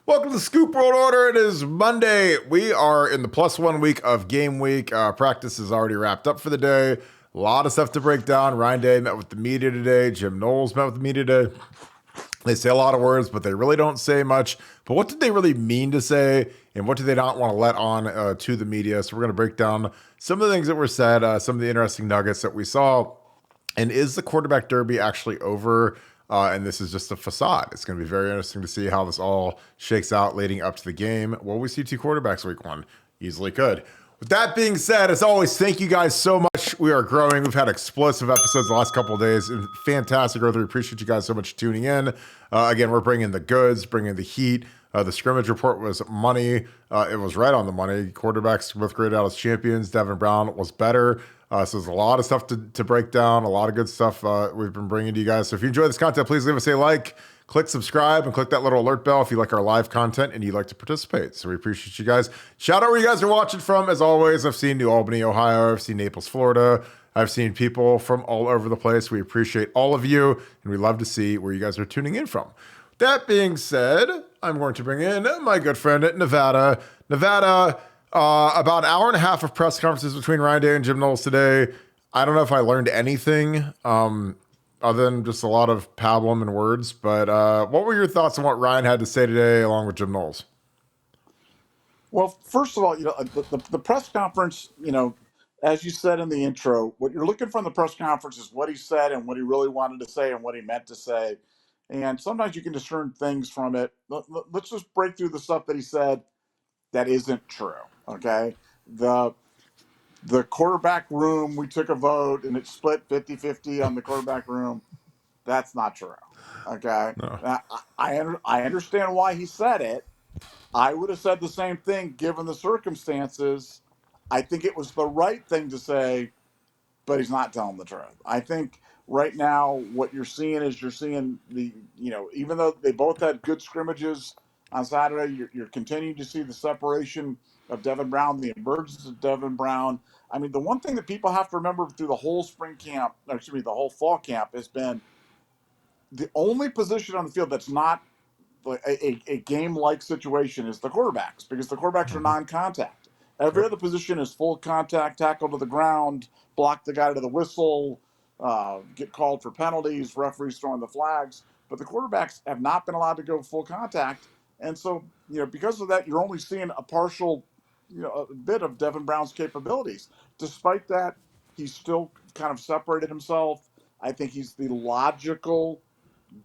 Welcome to Scoop World Order. It is Monday. We are in the +1 week of game week. Practice is already wrapped up for the day. A lot of stuff to break down. Ryan Day met with the media today. Jim Knowles met with the media today. They say a lot of words, but they really don't say much. But what did they really mean to say? And what do they not want to let on to the media? So we're going to break down some of the things that were said, some of the interesting nuggets that we saw. And is the quarterback derby actually over? And this is just a facade. It's going to be very interesting to see how this all shakes out leading up to the game. Will we see two quarterbacks week one? Easily could. With that being said, as always, thank you guys so much. We are growing. We've had explosive episodes the last couple of days and fantastic growth. We appreciate you guys so much tuning in. Again, we're bringing the goods, bringing the heat. The scrimmage report was money. It was right on the money. Quarterbacks both graded out as champions. Devin Brown was better. So there's a lot of stuff to break down, a lot of good stuff we've been bringing to you guys. So if you enjoy this content, please leave us a like, click subscribe, and click that little alert bell if you like our live content and you'd like to participate. So we appreciate you guys. Shout out where you guys are watching from. As always, I've seen New Albany, Ohio. I've seen Naples, Florida. I've seen people from all over the place. We appreciate all of you, and we love to see where you guys are tuning in from. That being said, I'm going to bring in my good friend at Nevada. About an hour and a half of press conferences between Ryan Day and Jim Knowles today. I don't know if I learned anything other than just a lot of pablum and words, but what were your thoughts on what Ryan had to say today along with Jim Knowles? Well, first of all, the press conference, as you said in the intro, what you're looking for in the press conference is what he said and what he really wanted to say and what he meant to say. And sometimes you can discern things from it. Let's just break through the stuff that he said that isn't true. Okay. The quarterback room, we took a vote and it split 50-50 on the quarterback room. That's not true. Okay. No. Now, I understand why he said it. I would have said the same thing given the circumstances. I think it was the right thing to say, but he's not telling the truth. I think right now what you're seeing is even though they both had good scrimmages on Saturday, you're continuing to see the separation of Devin Brown, the emergence of Devin Brown. I mean, the one thing that people have to remember through the whole the whole fall camp has been the only position on the field that's not a game-like situation is the quarterbacks, because the quarterbacks are non-contact. Every other position is full contact, tackle to the ground, block the guy to the whistle, get called for penalties, referees throwing the flags. But the quarterbacks have not been allowed to go full contact. And so, because of that, you're only seeing a partial, a bit of Devin Brown's capabilities. Despite that, he's still kind of separated himself. I think he's the logical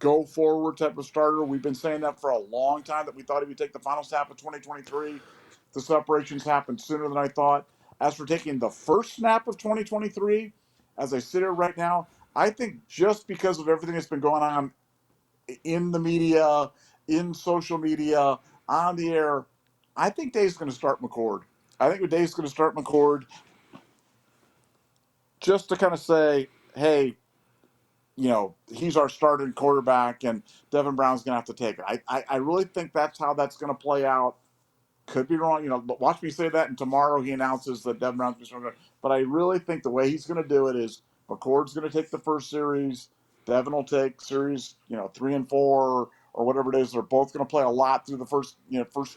go forward type of starter. We've been saying that for a long time, that we thought he would take the final snap of 2023. The separations happened sooner than I thought. As for taking the first snap of 2023, as I sit here right now, I think just because of everything that's been going on in the media, in social media, on the air, I think Dave's going to start McCord. I think Dave's going to start McCord just to kind of say, hey, he's our starting quarterback and Devin Brown's going to have to take it. I really think that's how that's going to play out. Could be wrong, but watch me say that, and tomorrow he announces that Devin Brown's going to. But I really think the way he's going to do it is McCord's going to take the first series. Devin will take series, 3 and 4 or whatever it is. They're both going to play a lot through the first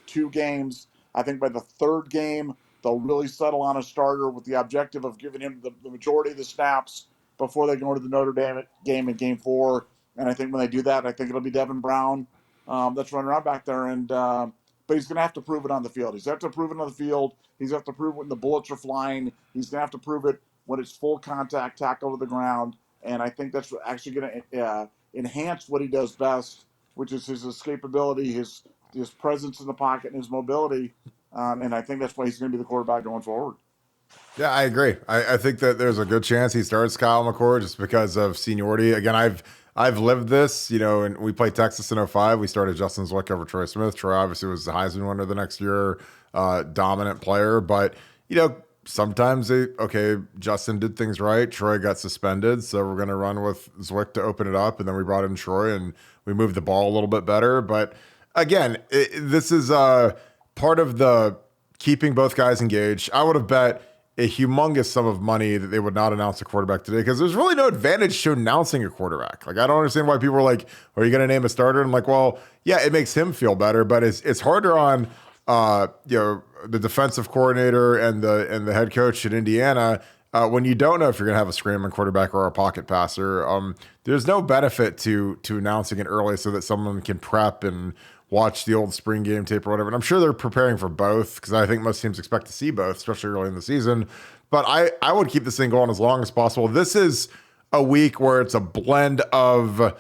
two games. I think by the third game, they'll really settle on a starter with the objective of giving him the majority of the snaps before they go into the Notre Dame game in Game 4. And I think when they do that, I think it'll be Devin Brown that's running around back there. And but he's going to have to prove it on the field. He's going to have to prove it on the field. He's going to have to prove it when the bullets are flying. He's going to have to prove it when it's full contact, tackle to the ground. And I think that's actually going to enhance what he does best, which is his escapability, his presence in the pocket, and his mobility. And I think that's why he's going to be the quarterback going forward. Yeah, I agree. I think that there's a good chance he starts Kyle McCord just because of seniority. Again, I've lived this, and we played Texas in 05. We started Justin Zwick over Troy Smith. Troy obviously was the Heisman winner the next year, dominant player. But, sometimes Justin did things right. Troy got suspended, so we're going to run with Zwick to open it up. And then we brought in Troy and we moved the ball a little bit better. But again, this is part of the keeping both guys engaged. I would have bet a humongous sum of money that they would not announce a quarterback today because there's really no advantage to announcing a quarterback. Like, I don't understand why people are like, are you going to name a starter? And I'm like, well, yeah, it makes him feel better, but it's harder on the defensive coordinator and the head coach in Indiana when you don't know if you're going to have a scrambling quarterback or a pocket passer. There's no benefit to announcing it early so that someone can prep and watch the old spring game tape or whatever. And I'm sure they're preparing for both because I think most teams expect to see both, especially early in the season. But I would keep this thing going as long as possible. This is a week where it's a blend of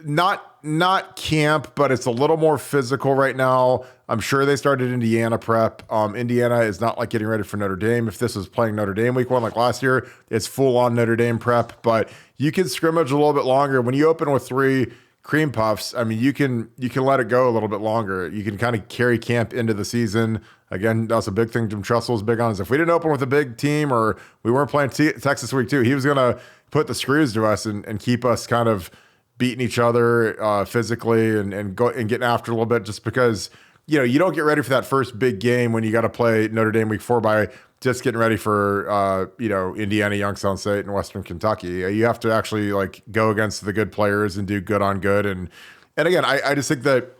not camp, but it's a little more physical right now. I'm sure they started Indiana prep. Indiana is not like getting ready for Notre Dame. If this was playing Notre Dame week 1 like last year, it's full on Notre Dame prep, but you can scrimmage a little bit longer. When you open with 3 cream puffs, I mean, you can let it go a little bit longer. You can kind of carry camp into the season. Again, that's a big thing Jim Tressel's big on is if we didn't open with a big team or we weren't playing Texas week 2, he was going to put the screws to us and keep us kind of beating each other physically and getting after a little bit just because, you don't get ready for that first big game when you got to play Notre Dame week 4 by just getting ready for, Indiana, Youngstown State, and Western Kentucky. You have to actually like go against the good players and do good on good. And again, I just think that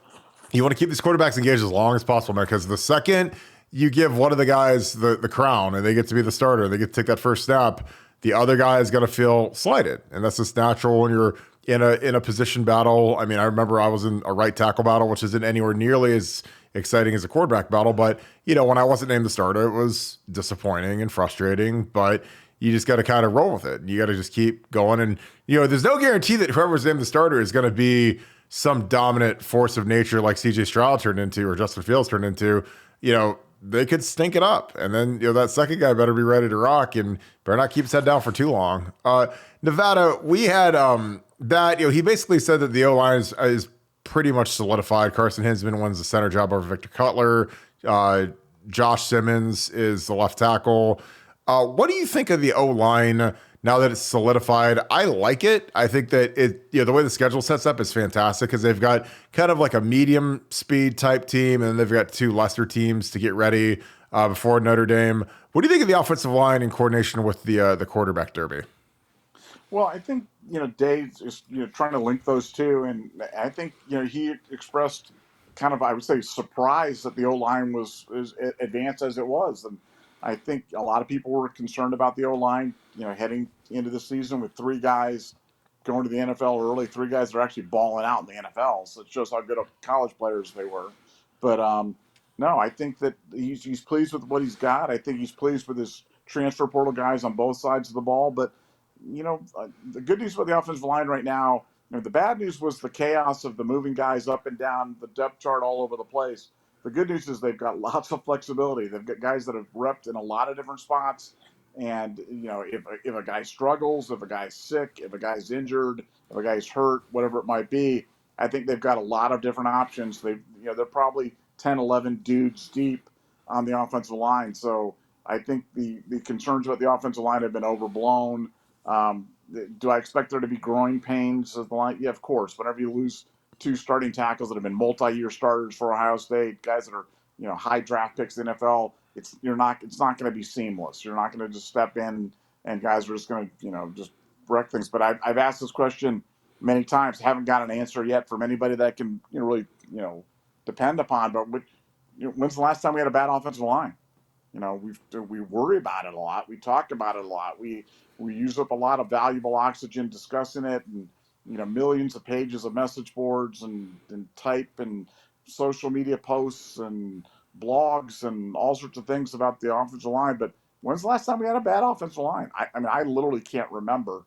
you want to keep these quarterbacks engaged as long as possible, man, because the second you give one of the guys the crown and they get to be the starter, they get to take that first snap, the other guy is going to feel slighted. And that's just natural when you're in a position battle. I mean, I remember I was in a right tackle battle, which isn't anywhere nearly as exciting as a quarterback battle. But, when I wasn't named the starter, it was disappointing and frustrating. But you just got to kind of roll with it. You got to just keep going. And, there's no guarantee that whoever's named the starter is going to be some dominant force of nature like CJ Stroud turned into or Justin Fields turned into. They could stink it up. And then, that second guy better be ready to rock and better not keep his head down for too long. Nevada, we had that, he basically said that the O-line is pretty much solidified. Carson Hinsman wins the center job over Victor Cutler. Josh Simmons is the left tackle. What do you think of the O-line now that it's solidified? I like it. I think that the way the schedule sets up is fantastic because they've got kind of like a medium speed type team and they've got 2 lesser teams to get ready before Notre Dame. What do you think of the offensive line in coordination with the quarterback derby? Well, I think, Dave is, trying to link those two. And I think, he expressed kind of, I would say, surprise that the O-line was as advanced as it was. And I think a lot of people were concerned about the O-line, heading into the season with 3 guys going to the NFL early, 3 guys that are actually balling out in the NFL. So it shows how good of college players they were. But no, I think that he's pleased with what he's got. I think he's pleased with his transfer portal guys on both sides of the ball. But the good news about the offensive line right now, the bad news was the chaos of the moving guys up and down the depth chart all over the place. The good news is they've got lots of flexibility. They've got guys that have repped in a lot of different spots. And, if a guy struggles, if a guy's sick, if a guy's injured, if a guy's hurt, whatever it might be, I think they've got a lot of different options. They're probably 10, 11 dudes deep on the offensive line. So I think the concerns about the offensive line have been overblown. Do I expect there to be growing pains of the line? Yeah, of course. Whenever you lose 2 starting tackles that have been multi-year starters for Ohio State, guys that are high draft picks in the NFL, it's not going to be seamless. You're not going to just step in and guys are just going to just wreck things. But I've asked this question many times, haven't got an answer yet from anybody that I can really depend upon. But when's the last time we had a bad offensive line? We worry about it a lot. We talk about it a lot. We use up a lot of valuable oxygen discussing it, and millions of pages of message boards and type and social media posts and blogs and all sorts of things about the offensive line. But when's the last time we had a bad offensive line? I mean, I literally can't remember,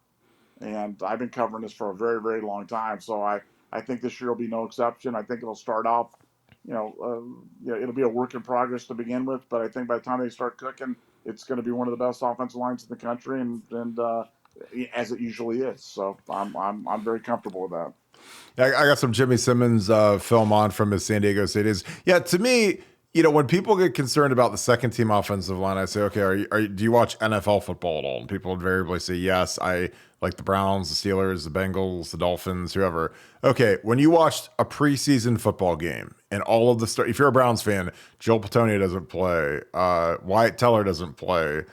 and I've been covering this for a very, very long time. So I think this year will be no exception. I think it'll start off. It'll be a work in progress to begin with, but I think by the time they start cooking, it's going to be one of the best offensive lines in the country, and as it usually is. So I'm very comfortable with that. Yeah, I got some Jimmy Simmons film on from his San Diego State days. Yeah, to me, when people get concerned about the second team offensive line, I say, okay, do you watch NFL football at all? And people invariably say, yes, I like the Browns, the Steelers, the Bengals, the Dolphins, whoever. Okay, when you watched a preseason football game and all of the if you're a Browns fan, Joel Patonia doesn't play, Wyatt Teller doesn't play,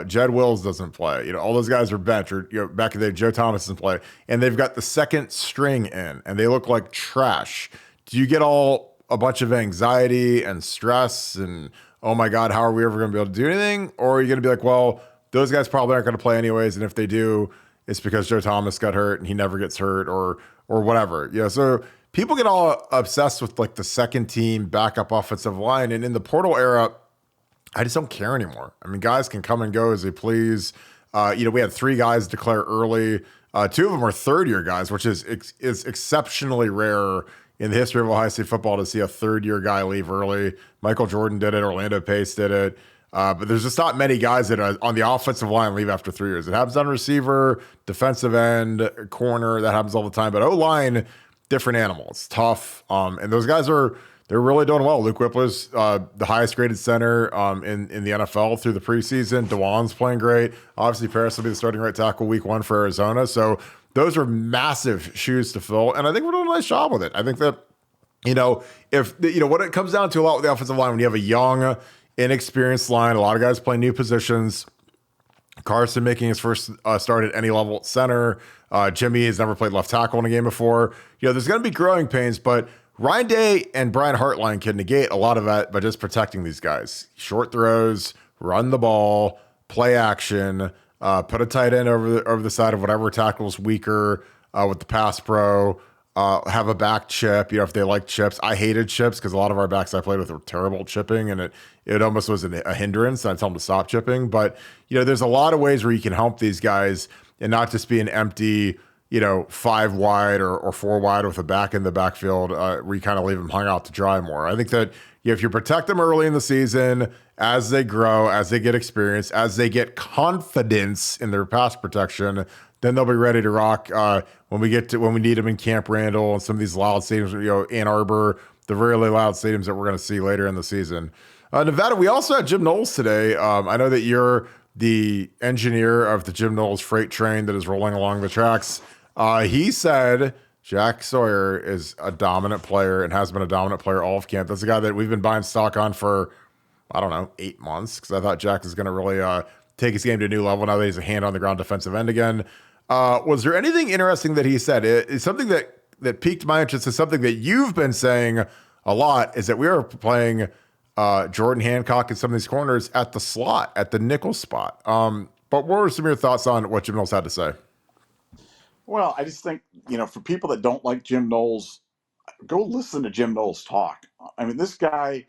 Jed Wills doesn't play. All those guys are bench, or back in the day, Joe Thomas doesn't play, and they've got the second string in, and they look like trash. Do you get all a bunch of anxiety and stress and, oh my God, how are we ever going to be able to do anything? Or are you going to be like, well, those guys probably aren't going to play anyways, and if they do, it's because Joe Thomas got hurt and he never gets hurt, or whatever. So people get all obsessed with like the second team backup offensive line, and in the portal era, I just don't care anymore. I mean, guys can come and go as they please. We had 3 guys declare early. 2 of them are third-year guys, which is exceptionally rare in the history of Ohio State football to see a third-year guy leave early. Michael Jordan did it. Orlando Pace did it. But there's just not many guys that are on the offensive line leave after 3 years. It happens on receiver, defensive end, corner. That happens all the time. But O-line, different animal. It's tough. And those guys they're really doing well. Luke Whippler's the highest graded center in the NFL through the preseason. DeJuan's playing great. Obviously, Paris will be the starting right tackle week 1 for Arizona. So those are massive shoes to fill. And I think we're doing a nice job with it. I think that, what it comes down to a lot with the offensive line, when you have a young, inexperienced line, a lot of guys playing new positions. Carson making his first start at any level at center. Jimmy has never played left tackle in a game before. There's going to be growing pains, but Ryan Day and Brian Hartline can negate a lot of that by just protecting these guys. Short throws, run the ball, play action, put a tight end over the side of whatever tackle's weaker with the pass pro. Have a back chip, if they like chips. I hated chips because a lot of our backs I played with were terrible at chipping, and it almost was a hindrance. I tell them to stop chipping. But, there's a lot of ways where you can help these guys and not just be an empty, 5 wide or 4 wide with a back in the backfield where you kind of leave them hung out to dry more. I think that if you protect them early in the season, as they grow, as they get experience, as they get confidence in their pass protection, then they'll be ready to rock when we need them in Camp Randall and some of these loud stadiums, Ann Arbor, the really loud stadiums that we're going to see later in the season. Nevada, we also had Jim Knowles today. I know that you're the engineer of the Jim Knowles freight train that is rolling along the tracks. He said Jack Sawyer is a dominant player and has been a dominant player all of camp. That's a guy that we've been buying stock on for, 8 months, because I thought Jack was going to really take his game to a new level now that he's a hand on the ground defensive end again. Was there anything interesting that he said? It's something that piqued my interest. Is something that you've been saying a lot, is that we are playing Jordan Hancock and some of these corners at the slot, at the nickel spot. But what were some of your thoughts on what Jim Knowles had to say? Well, I just think, for people that don't like Jim Knowles, go listen to Jim Knowles talk. I mean, this guy's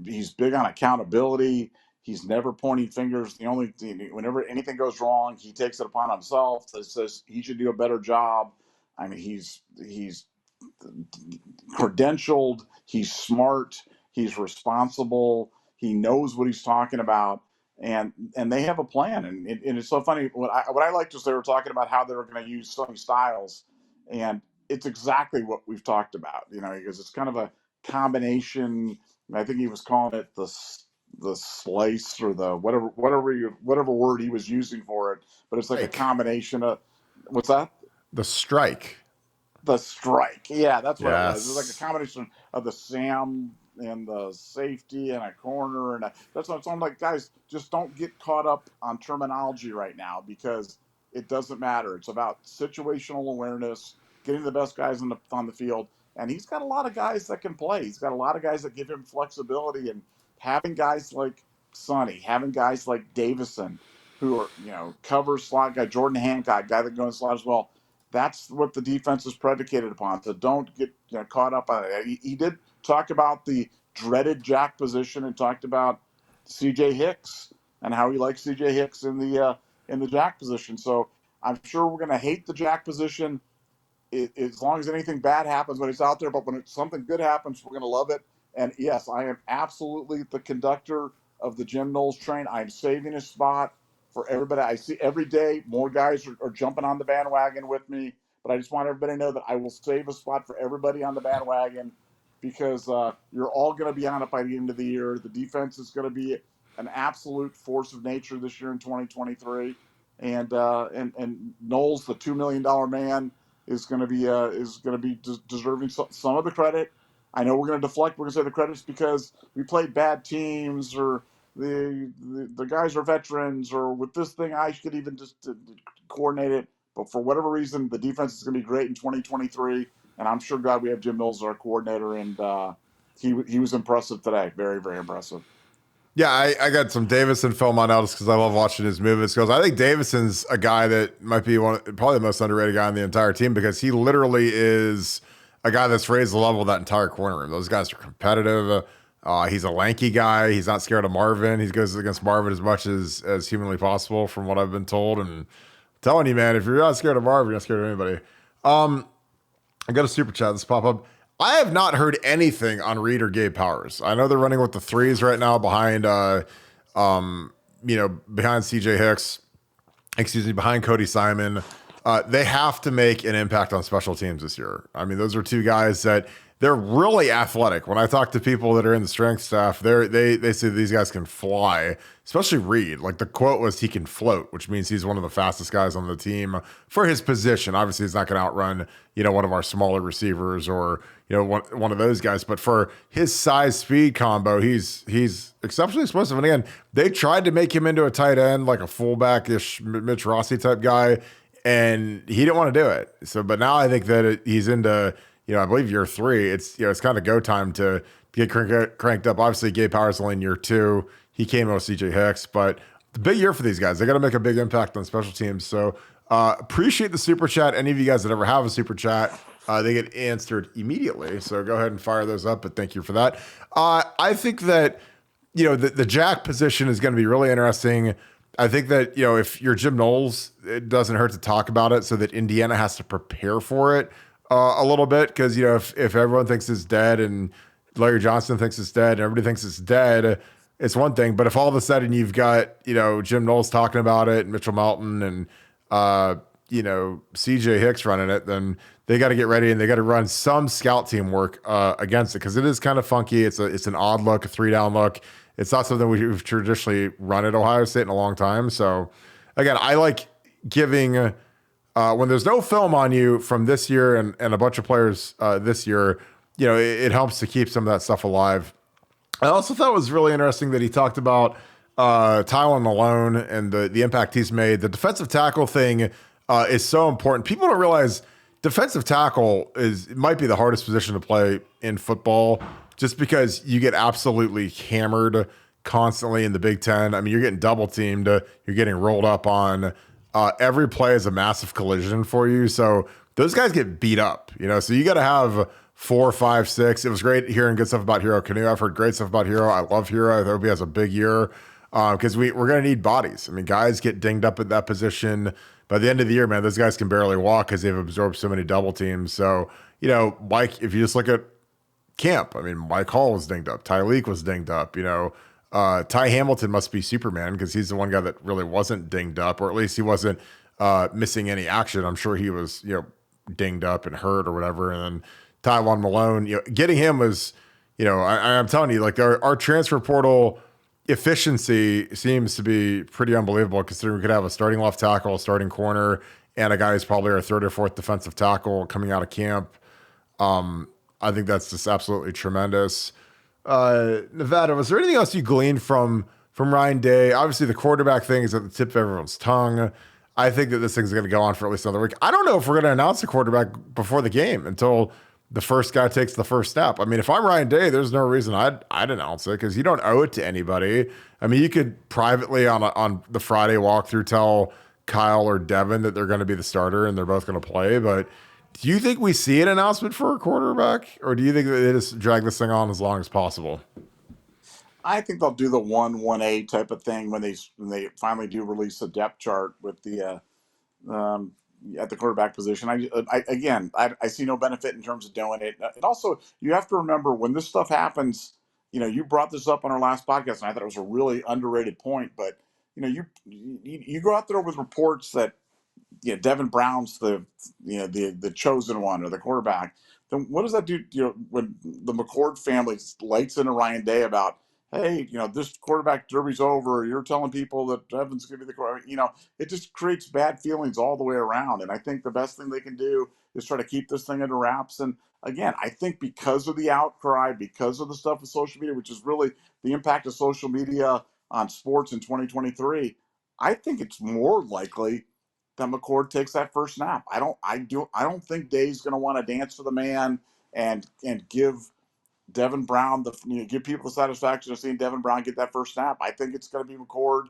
he's big on accountability. He's never pointing fingers. Whenever anything goes wrong, he takes it upon himself. Says he should do a better job. I mean, he's credentialed. He's smart. He's responsible. He knows what he's talking about, and they have a plan. And it's so funny. What I liked was they were talking about how they were going to use Sonny Styles, and it's exactly what we've talked about. Because it's kind of a combination. I think he was calling it the slice or the whatever word he was using for it, but it's like a combination of what's that? The strike. The strike. Yeah, that's what it was. It was like a Yes. combination of the Sam and the safety and a corner that's what I'm like, guys, just don't get caught up on terminology right now because it doesn't matter. It's about situational awareness, getting the best guys on the field. And he's got a lot of guys that can play. He's got a lot of guys that give him flexibility, and having guys like Sonny, having guys like Davison, who are, cover slot guy, Jordan Hancock, guy that can go in slot as well. That's what the defense is predicated upon. So don't get caught up on it. He did talk about the dreaded jack position and talked about C.J. Hicks and how he likes C.J. Hicks in the jack position. So I'm sure we're going to hate the jack position as long as anything bad happens when he's out there. But when something good happens, we're going to love it. And yes, I am absolutely the conductor of the Jim Knowles train. I'm saving a spot for everybody. I see every day more guys are jumping on the bandwagon with me, but I just want everybody to know that I will save a spot for everybody on the bandwagon. because you're all going to be on it by the end of the year. The defense is going to be an absolute force of nature this year in 2023, and Knowles, the $2 million man, is going to be deserving some of the credit. I know we're going to deflect. We're going to say the credit's because we played bad teams, or the guys are veterans, or with this thing I could even just coordinate it. But for whatever reason, the defense is going to be great in 2023, and I'm sure glad we have Jim Knowles as our coordinator, and he was impressive today. Very, very impressive. Yeah, I got some Davison film on Elvis because I love watching his movements. Because I think Davison's a guy that might be probably the most underrated guy on the entire team because he literally is a guy that's raised the level of that entire corner room. Those guys are competitive. He's a lanky guy. He's not scared of Marvin. He goes against Marvin as much as humanly possible, from what I've been told. And I'm telling you, man, if you're not scared of Marvin, you're not scared of anybody. I got a super chat. This pop up. I have not heard anything on Reed or Gabe Powers. I know they're running with the threes right now behind, behind CJ Hicks, behind Cody Simon. They have to make an impact on special teams this year. I mean, those are two guys that they're really athletic. When I talk to people that are in the strength staff, they say these guys can fly, especially Reed. Like the quote was, he can float, which means he's one of the fastest guys on the team for his position. Obviously, he's not going to outrun, one of our smaller receivers or, one of those guys. But for his size speed combo, he's exceptionally explosive. And again, they tried to make him into a tight end, like a fullback-ish Mitch Rossi type guy, and he didn't want to do it. So, but now I think that he's into, I believe year 3. It's it's kind of go time to get cranked up. Obviously, Gabe Powers only in year 2. He came out with CJ Hicks, but the big year for these guys. They got to make a big impact on special teams. So appreciate the super chat. Any of you guys that ever have a super chat, they get answered immediately. So go ahead and fire those up. But thank you for that. I think that the jack position is going to be really interesting. I think that if you're Jim Knowles, it doesn't hurt to talk about it so that Indiana has to prepare for it a little bit, because if everyone thinks it's dead and Larry Johnson thinks it's dead and everybody thinks it's dead, it's one thing. But if all of a sudden you've got Jim Knowles talking about it, and Mitchell Melton and CJ Hicks running it, then they got to get ready and they got to run some scout team work against it, because it is kind of funky. It's an odd look, a 3-down look. It's not something we've traditionally run at Ohio State in a long time. So again, I like giving when there's no film on you from this year and a bunch of players this year, it helps to keep some of that stuff alive. I also thought it was really interesting that he talked about Tylan Malone and the impact he's made. The defensive tackle thing is so important. People don't realize defensive tackle might be the hardest position to play in football, just because you get absolutely hammered constantly in the Big Ten. I mean, you're getting double teamed, you're getting rolled up on. Every play is a massive collision for you. So those guys get beat up, so you got to have 4, 5, 6. It was great hearing good stuff about Hero Canoe. I've heard great stuff about Hero. I love Hero. I hope he has a big year because we're going to need bodies. I mean, guys get dinged up at that position. By the end of the year, man, those guys can barely walk because they've absorbed so many double teams. So, Mike, if you just look at camp, I mean, Mike Hall was dinged up. Tyleek was dinged up. Ty Hamilton must be Superman because he's the one guy that really wasn't dinged up, or at least he wasn't missing any action. I'm sure he was, dinged up and hurt or whatever. And then Tylan Malone, getting him was, I'm telling you, like our transfer portal efficiency seems to be pretty unbelievable, considering we could have a starting left tackle, a starting corner, and a guy who's probably our 3rd or 4th defensive tackle coming out of camp. I think that's just absolutely tremendous. Nevada, was there anything else you gleaned from Ryan Day? Obviously, the quarterback thing is at the tip of everyone's tongue. I think that this thing's going to go on for at least another week. I don't know if we're going to announce the quarterback before the game until the first guy takes the first step. I mean, if I'm Ryan Day, there's no reason I'd announce it, because you don't owe it to anybody. I mean, you could privately on the Friday walkthrough tell Kyle or Devin that they're going to be the starter and they're both going to play, but do you think we see an announcement for a quarterback, or do you think that they just drag this thing on as long as possible? I think they'll do the 1-1A type of thing when they finally do release a depth chart with the at the quarterback position. I see no benefit in terms of doing it. And also, you have to remember when this stuff happens. You brought this up on our last podcast, and I thought it was a really underrated point. But you go out there with reports that Devin Brown's the chosen one or the quarterback, then what does that do? When the McCord family lights into Ryan Day about, hey, this quarterback derby's over. You're telling people that Devin's going to be the quarterback. It just creates bad feelings all the way around. And I think the best thing they can do is try to keep this thing under wraps. And again, I think because of the outcry, because of the stuff with social media, which is really the impact of social media on sports in 2023, I think it's more likely that McCord takes that first snap. I don't think Day's going to want to dance for the man and give Devin Brown give people the satisfaction of seeing Devin Brown get that first snap. I think it's going to be McCord,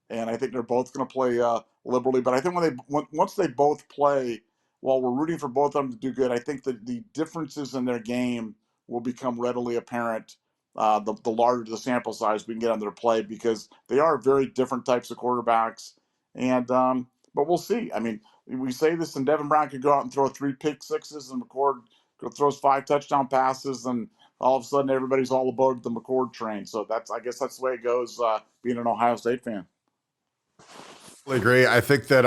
and I think they're both going to play liberally. But I think once they both play, while we're rooting for both of them to do good, I think that the differences in their game will become readily apparent. The larger the sample size we can get on their play, because they are very different types of quarterbacks. And but we'll see. I mean, we say this, and Devin Brown could go out and throw 3 pick sixes, and McCord throws 5 touchdown passes, and all of a sudden everybody's all aboard the McCord train. So I guess that's the way it goes, being an Ohio State fan. I agree. I think that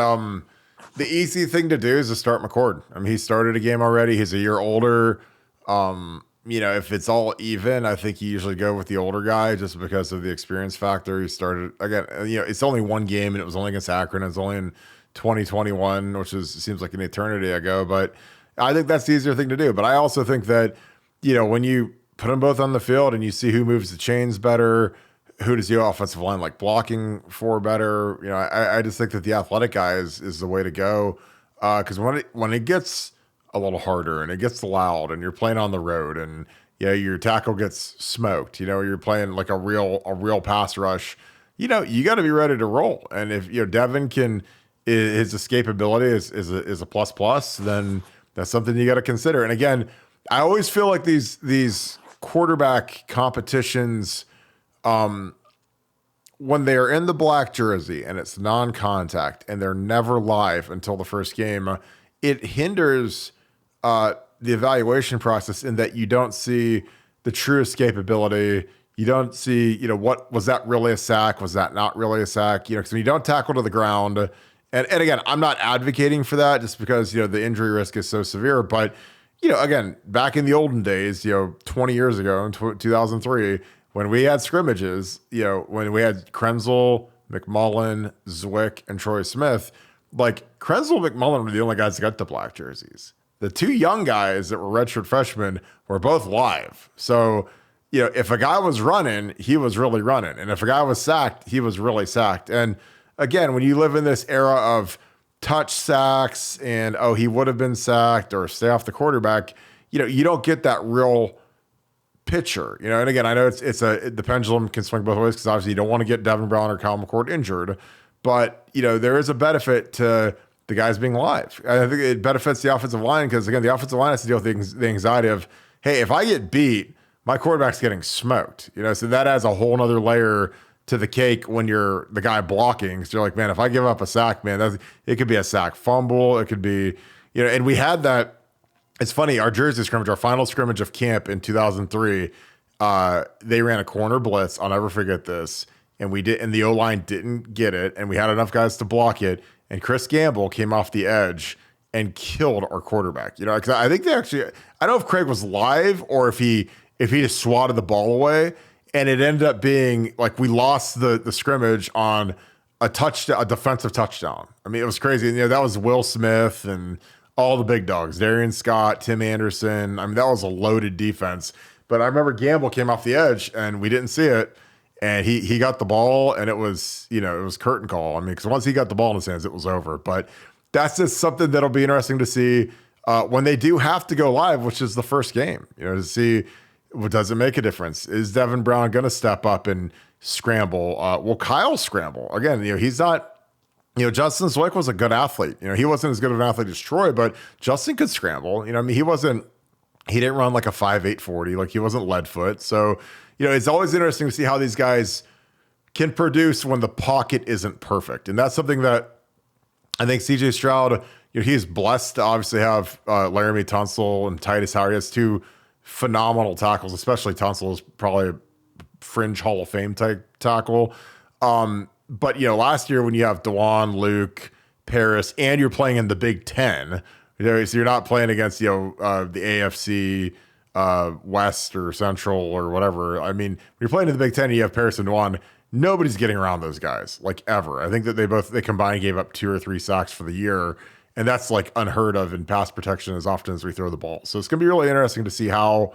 the easy thing to do is to start McCord. I mean, he started a game already. He's a year older. If it's all even, I think you usually go with the older guy just because of the experience factor. He started again. It's only one game, and it was only against Akron. It's only in 2021, which seems like an eternity ago. But I think that's the easier thing to do. But I also think that when you put them both on the field and you see who moves the chains better, who does the offensive line like blocking for better, I just think that the athletic guy is the way to go. Because when it gets a little harder and it gets loud and you're playing on the road and your tackle gets smoked, you're playing like a real pass rush, you got to be ready to roll. And if Devin his escapability is a plus, then that's something you got to consider. And again, I always feel like these quarterback competitions, when they are in the black jersey and it's non-contact and they're never live until the first game, it hinders the evaluation process in that you don't see the true escapability. You don't see, what was that really a sack? Was that not really a sack? Because when you don't tackle to the ground, and again, I'm not advocating for that just because, the injury risk is so severe. But, again, back in the olden days, 20 years ago in 2003, when we had scrimmages, when we had Krenzel, McMullen, Zwick, and Troy Smith, like Krenzel and McMullen were the only guys that got the black jerseys. The 2 young guys that were redshirt freshmen were both live. So, if a guy was running, he was really running. And if a guy was sacked, he was really sacked. And again, when you live in this era of touch sacks and, he would have been sacked or stay off the quarterback, you don't get that real picture. And again, I know the pendulum can swing both ways because obviously you don't want to get Devin Brown or Kyle McCord injured. But, there is a benefit to the guys being live. I think it benefits the offensive line because, again, the offensive line has to deal with the anxiety of, hey, if I get beat, my quarterback's getting smoked. So that adds a whole nother layer to the cake when you're the guy blocking. So you're like, man, if I give up a sack, man, it could be a sack fumble. It could be, and we had that. It's funny, our jersey scrimmage, our final scrimmage of camp in 2003, they ran a corner blitz. I'll never forget this. And the O-line didn't get it. And we had enough guys to block it. And Chris Gamble came off the edge and killed our quarterback. Because I think I don't know if Craig was live or if he just swatted the ball away. And it ended up being like we lost the scrimmage on a defensive touchdown. I mean, it was crazy. And, that was Will Smith and all the big dogs, Darian Scott, Tim Anderson. I mean, that was a loaded defense. But I remember Gamble came off the edge and we didn't see it. And he got the ball, and it was, it was curtain call. I mean, because once he got the ball in his hands, it was over. But that's just something that'll be interesting to see when they do have to go live, which is the first game, to see does it make a difference? Is Devin Brown going to step up and scramble? Will Kyle scramble? Again, he's not, Justin Zwick was a good athlete. He wasn't as good of an athlete as Troy, but Justin could scramble. I mean, he didn't run like a 5.8 40, like he wasn't lead foot. So, it's always interesting to see how these guys can produce when the pocket isn't perfect. And that's something that I think CJ Stroud, he's blessed to obviously have Laramie Tunsil and Titus Howard. He has 2 phenomenal tackles, especially Tunsil is probably a fringe Hall of Fame type tackle. But, last year when you have DeJuan, Luke, Paris, and you're playing in the Big Ten. So you're not playing against the AFC West or Central or whatever. I mean, when you're playing in the Big Ten, and you have Paris and Dwan. Nobody's getting around those guys like ever. I think that they combined gave up 2 or 3 sacks for the year, and that's like unheard of in pass protection as often as we throw the ball. So it's gonna be really interesting to see how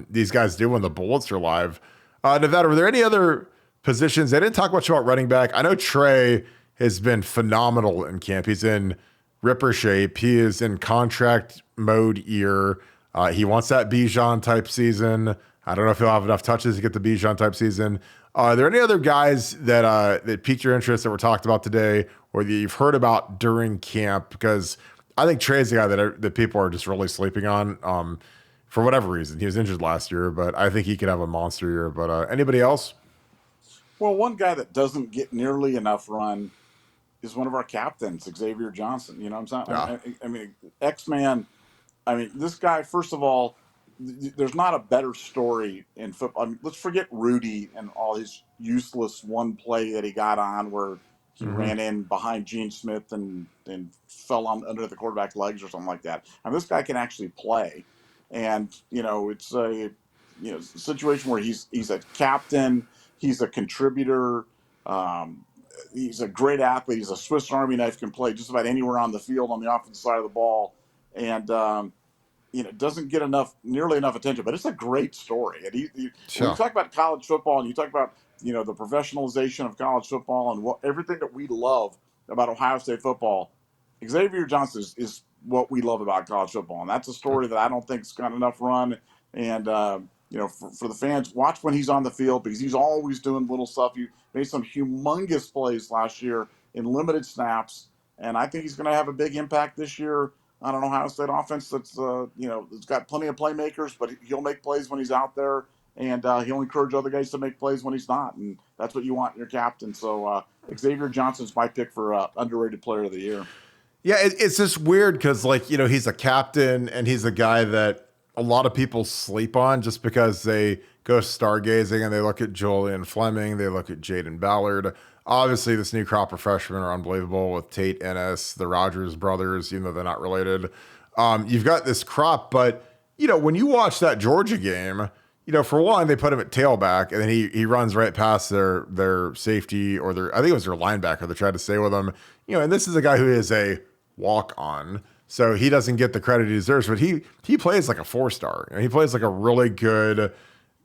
these guys do when the bullets are live. Nevada, were there any other positions? They didn't talk much about running back. I know Trey has been phenomenal in camp. He's in ripper shape. He is in contract mode year. He wants that Bijan type season. I don't know if he'll have enough touches to get the Bijan type season. Are there any other guys that piqued your interest that were talked about today or that you've heard about during camp? Because I think Trey's the guy that people are just really sleeping on for whatever reason. He was injured last year, but I think he could have a monster year. But anybody else? Well, one guy that doesn't get nearly enough run is one of our captains, Xavier Johnson. You know what I'm saying? Yeah. I mean, X-Man. I mean, this guy, first of all, there's not a better story in football. I mean, let's forget Rudy and all his useless one play that he got on where he ran in behind Gene Smith and fell under the quarterback's legs or something like that. I mean, this guy can actually play. And, it's a situation where he's a captain, he's a contributor, he's a great athlete, he's a Swiss Army knife, can play just about anywhere on the field on the offensive side of the ball. And doesn't get nearly enough attention, but it's a great story. And when you talk about college football and you talk about, the professionalization of college football and everything that we love about Ohio State football, Xavier Johnson is what we love about college football. And that's a story that I don't think's got enough run. And, for the fans, watch when he's on the field because he's always doing little stuff. He made some humongous plays last year in limited snaps. And I think he's going to have a big impact this year on an Ohio State offense that's, it's got plenty of playmakers, but he'll make plays when he's out there, and he'll encourage other guys to make plays when he's not, and that's what you want in your captain. So Xavier Johnson's my pick for underrated player of the year. Yeah, it's just weird because, he's a captain, and he's a guy that a lot of people sleep on just because they go stargazing and they look at Julian Fleming, they look at Jaden Ballard. Obviously, this new crop of freshmen are unbelievable with Tate Ennis, the Rogers brothers, even though they're not related. You've got this crop, but, when you watch that Georgia game, for one, they put him at tailback, and then he runs right past their safety or I think it was their linebacker that tried to stay with him. And this is a guy who is a walk-on, so he doesn't get the credit he deserves, but he plays like a 4-star. He plays like a really good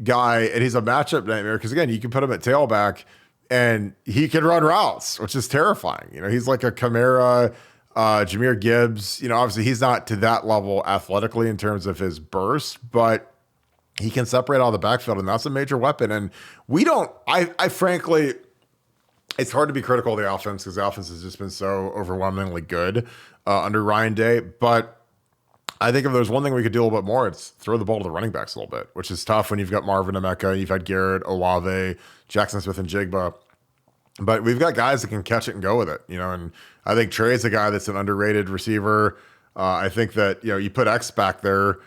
guy, and he's a matchup nightmare because, again, you can put him at tailback, and he can run routes, which is terrifying. He's like a Chimera, Jahmyr Gibbs. Obviously he's not to that level athletically in terms of his burst, but he can separate out of the backfield, and that's a major weapon. And I frankly, it's hard to be critical of the offense because the offense has just been so overwhelmingly good under Ryan Day. But I think if there's one thing we could do a little bit more, it's throw the ball to the running backs a little bit, which is tough when you've got Marvin Emeka, you've had Garrett, Olave, Jackson Smith, and Jigba. But we've got guys that can catch it and go with it, and I think Trey's a guy that's an underrated receiver. I think that, you put X back there,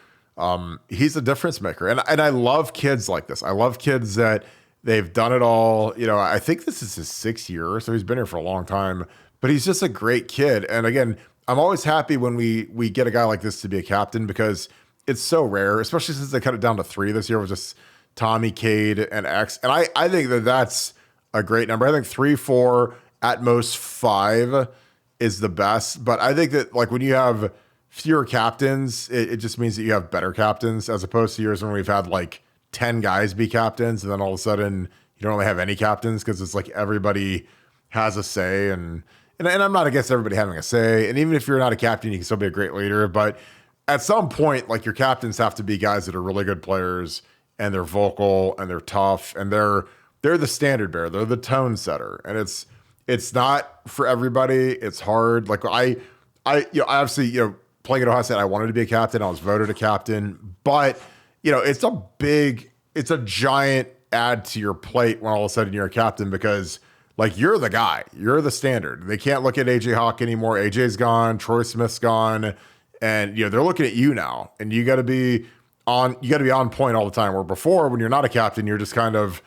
he's a difference maker. And I love kids like this. I love kids that they've done it all. I think this is his 6th year, so he's been here for a long time, but he's just a great kid. And again, I'm always happy when we get a guy like this to be a captain because it's so rare, especially since they cut it down to 3 this year with just Tommy, Cade, and X. And I think that that's a great number. I think 3, 4, at most 5 is the best. But I think that when you have fewer captains, it just means that you have better captains as opposed to years when we've had 10 guys be captains and then all of a sudden you don't really have any captains because it's everybody has a say. And I'm not against everybody having a say. And even if you're not a captain, you can still be a great leader. But at some point, your captains have to be guys that are really good players and they're vocal and they're tough and they're the standard bearer. They're the tone setter. And it's not for everybody. It's hard. I obviously, playing at Ohio State, I wanted to be a captain. I was voted a captain, but it's a giant add to your plate when all of a sudden you're a captain because you're the guy, you're the standard. They can't look at AJ Hawk anymore. AJ's gone, Troy Smith's gone, and they're looking at you now, and you got to be on point all the time. Where before, when you're not a captain, you're just kind of,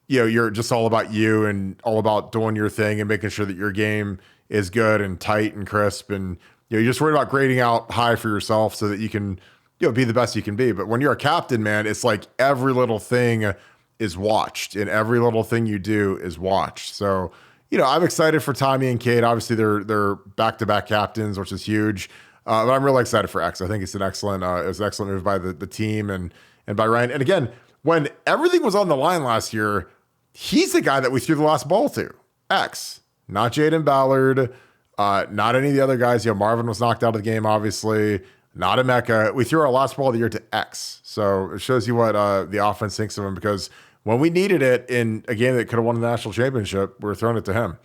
you're just all about you and all about doing your thing and making sure that your game is good and tight and crisp, and you're just worried about grading out high for yourself so that you can be the best you can be. But when you're a captain, man, it's like every little thing is watched, and every little thing you do is watched. So I'm excited for Tommy and Cade. Obviously, they're back-to-back captains, which is huge. But I'm really excited for X. I think it's an excellent move by the team and by Ryan. And again, when everything was on the line last year, he's the guy that we threw the last ball to. X, not Jaden Ballard, not any of the other guys. Marvin was knocked out of the game, obviously. Not Emeka. We threw our last ball of the year to X. So it shows you what the offense thinks of him, because when we needed it in a game that could have won the national championship, we're throwing it to him.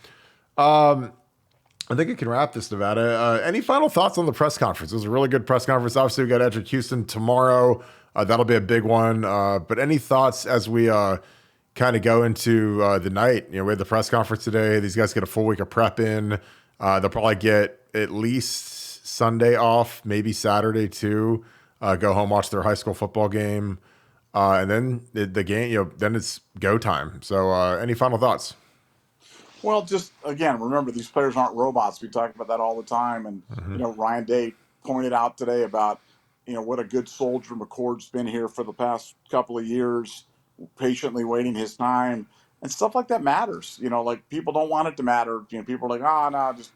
I think it can wrap this, Nevada. Any final thoughts on the press conference? It was a really good press conference. Obviously, we got Edric Houston tomorrow. That'll be a big one. But any thoughts as we kind of go into the night? We had the press conference today. These guys get a full week of prep in. They'll probably get at least Sunday off, maybe Saturday too. Go home, watch their high school football game. And then the game, then it's go time. So any final thoughts? Well, just again, remember, these players aren't robots. We talk about that all the time. And, Ryan Day pointed out today about, what a good soldier McCord's been here for the past couple of years, patiently waiting his time, and stuff like that matters. Like, people don't want it to matter. People are like, no, just,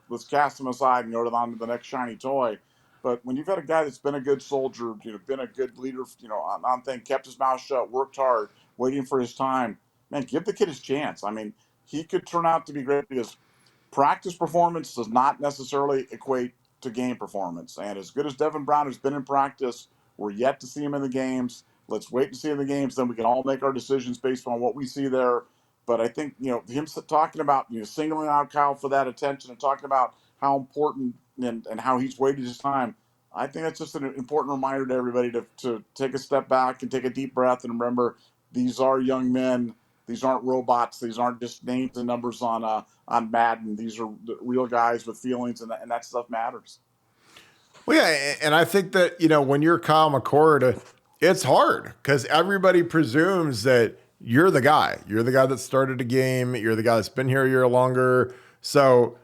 let's cast him aside and go on to the next shiny toy. But when you've got a guy that's been a good soldier, been a good leader, on thing, kept his mouth shut, worked hard, waiting for his time, man, give the kid his chance. I mean, he could turn out to be great, because practice performance does not necessarily equate to game performance. And as good as Devin Brown has been in practice, we're yet to see him in the games. Let's wait to see him in the games. Then we can all make our decisions based on what we see there. But I think, him talking about, singling out Kyle for that attention and talking about how important and how he's waited his time, I think that's just an important reminder to everybody to take a step back and take a deep breath and remember, these are young men. These aren't robots. These aren't just names and numbers on Madden. These are real guys with feelings, and that stuff matters. Well, yeah, and I think that, when you're Kyle McCord, it's hard because everybody presumes that you're the guy. You're the guy that started a game. You're the guy that's been here a year longer. So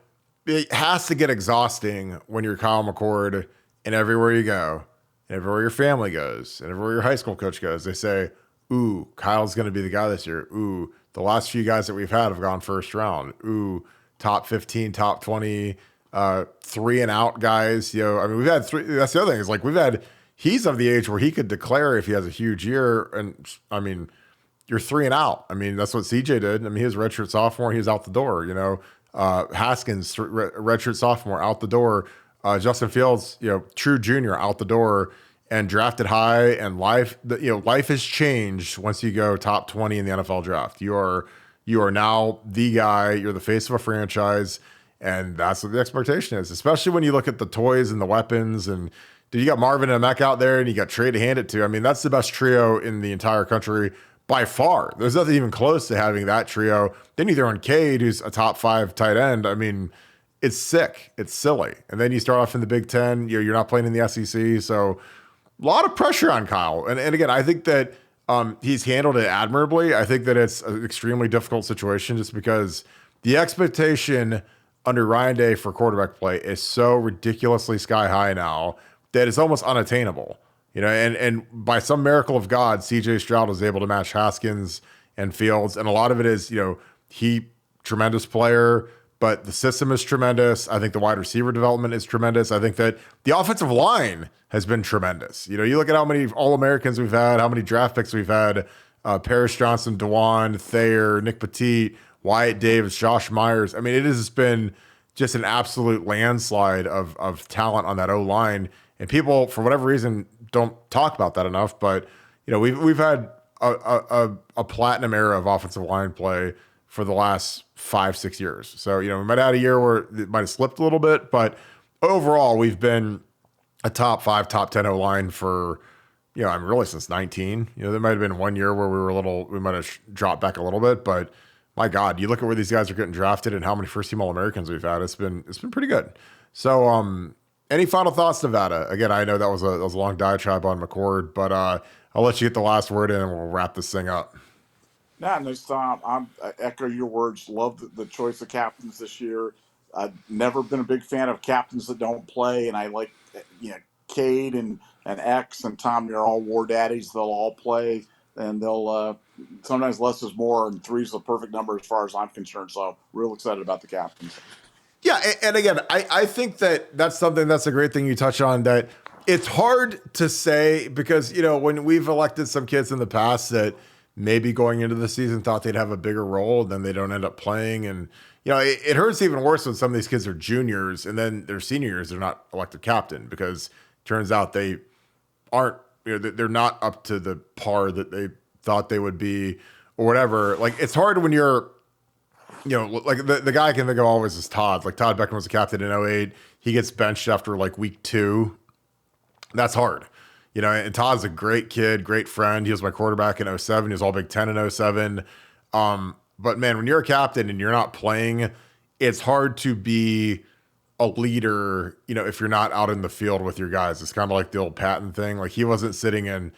it has to get exhausting when you're Kyle McCord, and everywhere you go, and everywhere your family goes, and everywhere your high school coach goes, they say, ooh, Kyle's going to be the guy this year. Ooh, the last few guys that we've had have gone first round. Ooh, top 15, top 20, 3 and out guys. We've had 3. That's the other thing, is like he's of the age where he could declare if he has a huge year. And you're 3 and out. That's what CJ did. He was redshirt sophomore. He was out the door, Haskins, redshirt sophomore, out the door. Justin Fields, true junior, out the door. And drafted high, and life has changed once you go top 20 in the NFL draft. You are now the guy. You're the face of a franchise, and that's what the expectation is. Especially when you look at the toys and the weapons, and you got Marvin and Emeka out there, and you got Trey to hand it to. That's the best trio in the entire country by far. There's nothing even close to having that trio. Then you throw in Cade, who's a top 5 tight end. It's sick. It's silly. And then you start off in the Big Ten. You're not playing in the SEC, so a lot of pressure on Kyle. And again, I think that he's handled it admirably. I think that it's an extremely difficult situation just because the expectation under Ryan Day for quarterback play is so ridiculously sky high now that it's almost unattainable. And by some miracle of God, CJ Stroud was able to match Haskins and Fields. And a lot of it is, tremendous player, but the system is tremendous. I think the wide receiver development is tremendous. I think that the offensive line has been tremendous. You look at how many All-Americans we've had, how many draft picks we've had, Paris Johnson, DeJuan, Thayer, Nick Petit, Wyatt Davis, Josh Myers. It has been just an absolute landslide of talent on that O-line. And people, for whatever reason, don't talk about that enough. But, we've had a platinum era of offensive line play for the last 5-6 years. So, we might have had a year where it might have slipped a little bit, but overall, we've been a top 5, top 10 O-line for, really since 19. There might have been one year where we might have dropped back a little bit, but my God, you look at where these guys are getting drafted and how many first-team All-Americans we've had. It's been pretty good. So, any final thoughts, Nevada? Again, I know that was a long diatribe on McCord, but I'll let you get the last word in and we'll wrap this thing up. Yeah, no, I echo your words. Love the choice of captains this year. I've never been a big fan of captains that don't play, and I like, Cade and X and Tom. They're all war daddies. They'll all play, and they'll sometimes less is more, and three's the perfect number as far as I'm concerned. So real excited about the captains. Yeah, and again, I think that's something that's a great thing you touch on, that it's hard to say because, when we've elected some kids in the past that maybe going into the season thought they'd have a bigger role, then they don't end up playing. And, it hurts even worse when some of these kids are juniors and then their senior years, they're not elected captain because it turns out they aren't, they're not up to the par that they thought they would be or whatever. Like, it's hard when you're, like the guy I can think of always is Todd. Like Todd Beckham was a captain in 08. He gets benched after like week 2. That's hard. And Todd's a great kid, great friend. He was my quarterback in 07. He was all Big Ten in 07. But man, when you're a captain and you're not playing, it's hard to be a leader, if you're not out in the field with your guys. It's kind of like the old Patton thing. Like he wasn't sitting in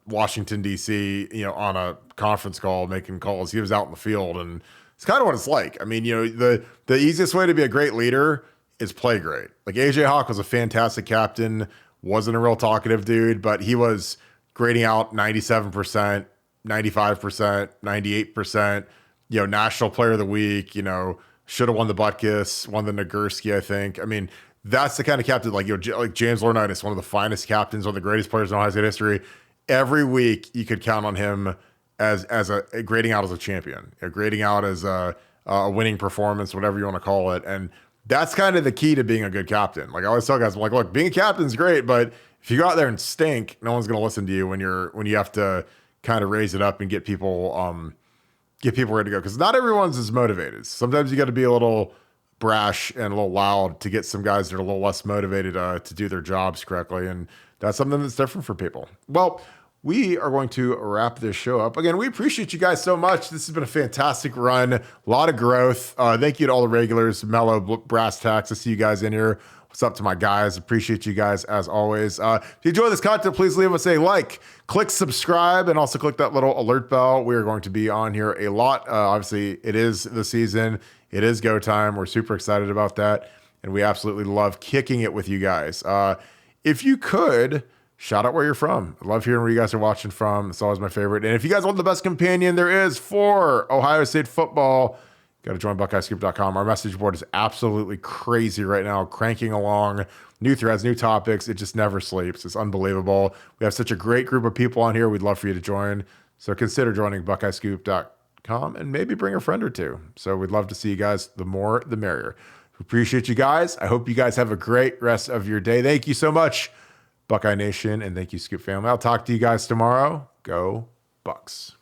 Washington, D.C., on a conference call making calls. He was out in the field, and it's kind of what it's like. I mean, the easiest way to be a great leader is play great. Like AJ Hawk was a fantastic captain, wasn't a real talkative dude, but he was grading out 97%, 95%, 98%, national player of the week, should have won the Butkus, won the Nagurski, I think. I mean, that's the kind of captain, like James Laurinaitis, one of the finest captains, one of the greatest players in Ohio State history. Every week you could count on him as a grading out as a champion, grading out as a winning performance, whatever you want to call it. And that's kind of the key to being a good captain. Like I always tell guys, I'm like, look, being a captain's great, but if you go out there and stink, no one's going to listen to you when you have to kind of raise it up and get people ready to go. Because not everyone's as motivated. Sometimes you got to be a little brash and a little loud to get some guys that are a little less motivated to do their jobs correctly. And that's something that's different for people. Well, we are going to wrap this show up. Again, we appreciate you guys so much. This has been a fantastic run. A lot of growth. Thank you to all the regulars, Mello, Brass Tacks. I see you guys in here. What's up to my guys? Appreciate you guys as always. If you enjoy this content, please leave us a like, click subscribe, and also click that little alert bell. We are going to be on here a lot. Obviously, it is the season. It is go time. We're super excited about that. And we absolutely love kicking it with you guys. If you could, shout out where you're from. I love hearing where you guys are watching from. It's always my favorite. And if you guys want the best companion there is for Ohio State football, got to join BuckeyeScoop.com. Our message board is absolutely crazy right now, cranking along. New threads, new topics. It just never sleeps. It's unbelievable. We have such a great group of people on here. We'd love for you to join. So consider joining BuckeyeScoop.com and maybe bring a friend or two. So we'd love to see you guys. The more, the merrier. We appreciate you guys. I hope you guys have a great rest of your day. Thank you so much, Buckeye Nation, and thank you, Scoop family. I'll talk to you guys tomorrow. Go Bucks.